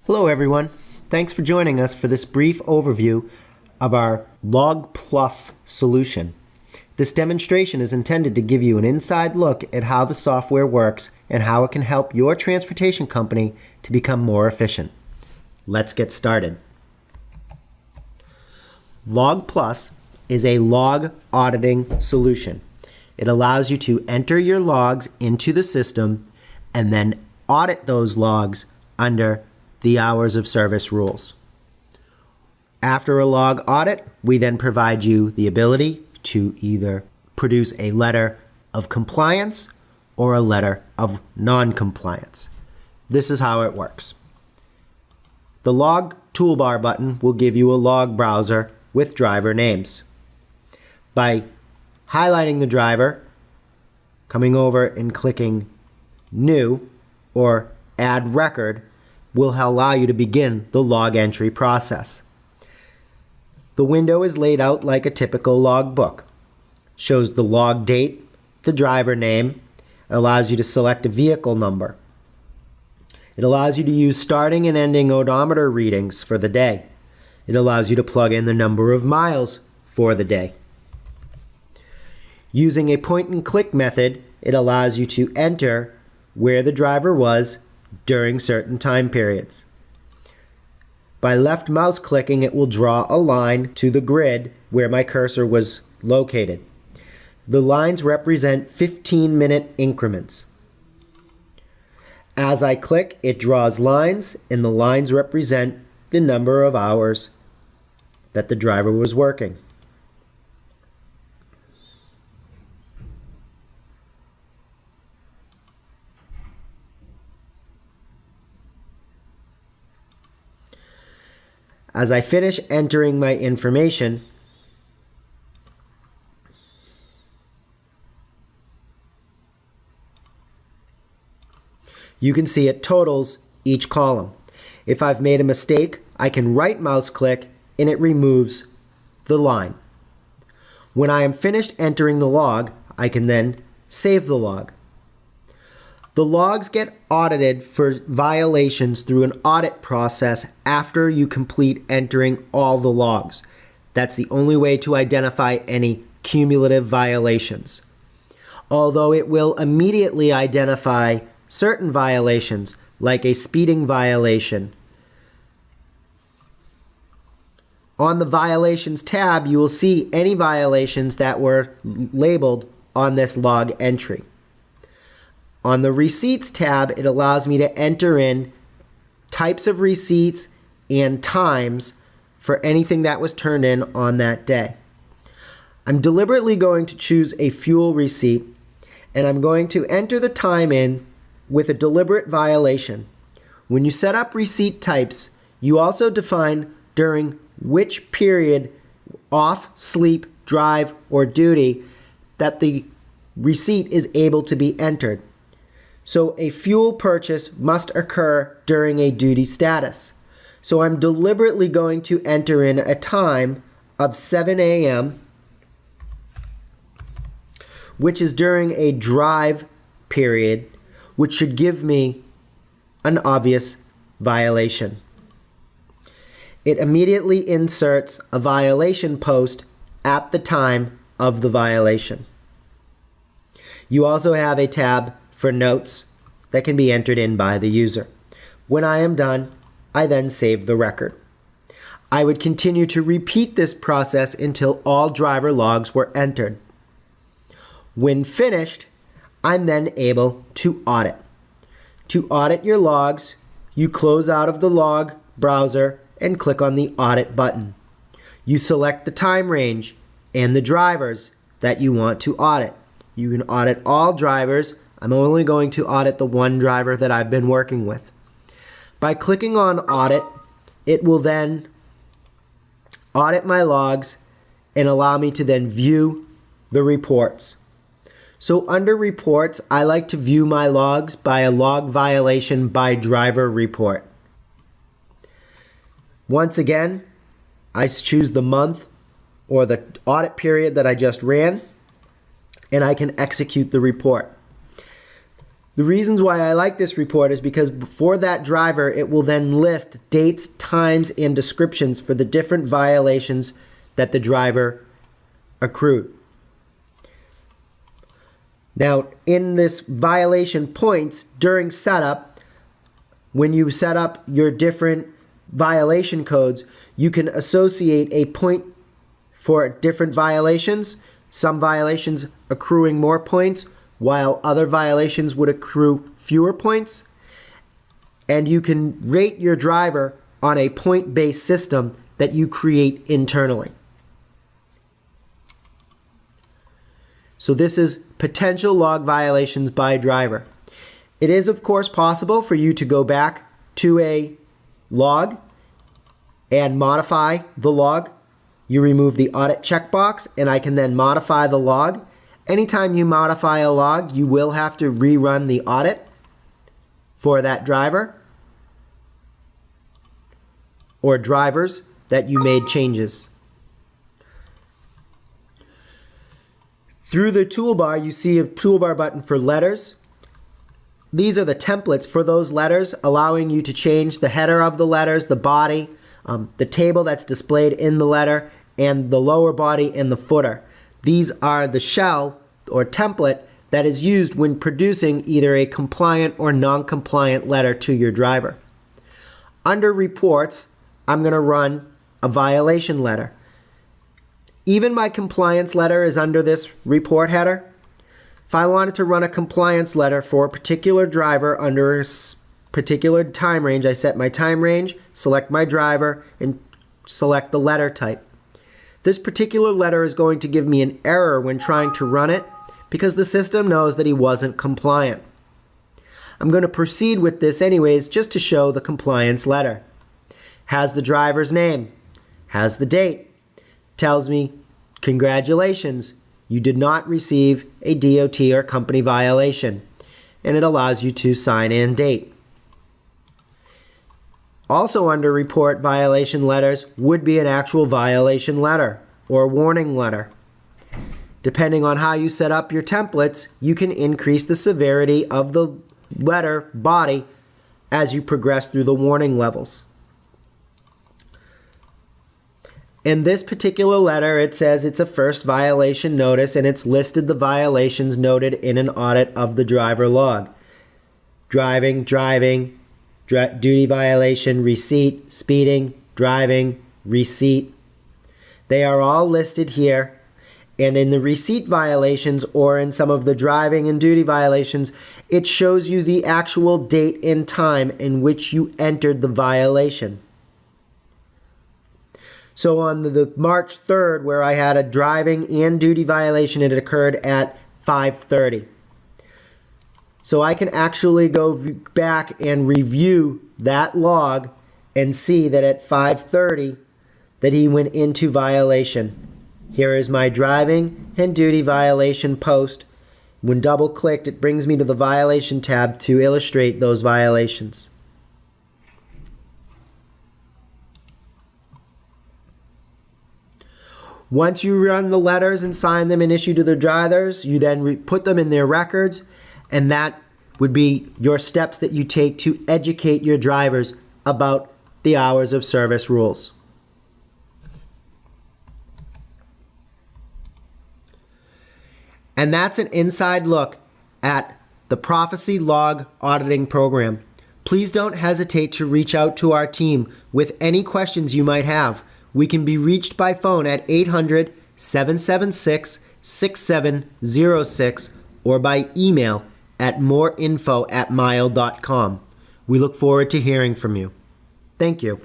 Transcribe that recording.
Hello everyone. Thanks for joining us for this brief overview of our LogPlus solution. This demonstration is intended to give you an inside look at how the software works and how it can help your transportation company to become more efficient. Let's get started. LogPlus is a log auditing solution. It allows you to enter your logs into the system and then audit those logs under the hours of service rules. After a log audit, we then provide you the ability to either produce a letter of compliance or a letter of non-compliance. This is how it works. The log toolbar button will give you a log browser with driver names. By highlighting the driver, coming over and clicking New or Add Record will allow you to begin the log entry process. The window is laid out like a typical log book. Shows the log date, the driver name, allows you to select a vehicle number. It allows you to use starting and ending odometer readings for the day. It allows you to plug in the number of miles for the day. Using a point and click method, it allows you to enter where the driver was during certain time periods. By left mouse clicking, it will draw a line to the grid where my cursor was located. The lines represent 15-minute increments. As I click, it draws lines, and the lines represent the number of hours that the driver was working. As I finish entering my information, you can see it totals each column. If I've made a mistake, I can right mouse click and it removes the line. When I am finished entering the log, I can then save the log. The logs get audited for violations through an audit process after you complete entering all the logs. That's the only way to identify any cumulative violations. Although it will immediately identify certain violations, like a speeding violation. On the Violations tab, you will see any violations that were labeled on this log entry. On the Receipts tab, it allows me to enter in types of receipts and times for anything that was turned in on that day. I'm deliberately going to choose a fuel receipt, and I'm going to enter the time in with a deliberate violation. When you set up receipt types, you also define during which period, off, sleep, drive, or duty, that the receipt is able to be entered. So a fuel purchase must occur during a duty status. So I'm deliberately going to enter in a time of 7 a.m., which is during a drive period, which should give me an obvious violation. It immediately inserts a violation post at the time of the violation. You also have a tab for notes that can be entered in by the user. When I am done, I then save the record. I would continue to repeat this process until all driver logs were entered. When finished, I'm then able to audit. To audit your logs, you close out of the log browser and click on the Audit button. You select the time range and the drivers that you want to audit. You can audit all drivers. I'm only going to audit the one driver that I've been working with. By clicking on Audit, it will then audit my logs and allow me to then view the reports. So under Reports, I like to view my logs by a log violation by driver report. Once again, I choose the month or the audit period that I just ran, and I can execute the report. The reasons why I like this report is because for that driver, it will then list dates, times, and descriptions for the different violations that the driver accrued. Now, in this violation points during setup, when you set up your different violation codes, you can associate a point for different violations, some violations accruing more points, while other violations would accrue fewer points. And you can rate your driver on a point-based system that you create internally. So this is potential log violations by driver. It is, of course, possible for you to go back to a log and modify the log. You remove the audit checkbox, and I can then modify the log. Anytime you modify a log, you will have to rerun the audit for that driver or drivers that you made changes. Through the toolbar, you see a toolbar button for letters. These are the templates for those letters, allowing you to change the header of the letters, the body, the table that's displayed in the letter, and the lower body and the footer. These are the shell or template that is used when producing either a compliant or non-compliant letter to your driver. Under reports, I'm going to run a violation letter. Even my compliance letter is under this report header. If I wanted to run a compliance letter for a particular driver under a particular time range, I set my time range, select my driver, and select the letter type. This particular letter is going to give me an error when trying to run it because the system knows that he wasn't compliant. I'm going to proceed with this anyways just to show the compliance letter. Has the driver's name, has the date, tells me, congratulations, you did not receive a DOT or company violation, and it allows you to sign and date. Also under report violation letters would be an actual violation letter or warning letter. Depending on how you set up your templates, you can increase the severity of the letter body as you progress through the warning levels. In this particular letter, it says it's a first violation notice and it's listed the violations noted in an audit of the driver log. Driving, duty violation, receipt, speeding, driving, receipt. They are all listed here. And in the receipt violations or in some of the driving and duty violations, it shows you the actual date and time in which you entered the violation. So on the March 3rd, where I had a driving and duty violation, it occurred at 5:30. So I can actually go back and review that log and see that at 5:30 that he went into violation. Here is my driving and duty violation post. When double clicked, it brings me to the violation tab to illustrate those violations. Once you run the letters and sign them and issue to the drivers, you then put them in their records, and that would be your steps that you take to educate your drivers about the hours of service rules. And that's an inside look at the Prophesy Log Auditing Program. Please don't hesitate to reach out to our team with any questions you might have. We can be reached by phone at 800-776-6706 or by email at moreinfo@mile.com. We look forward to hearing from you. Thank you.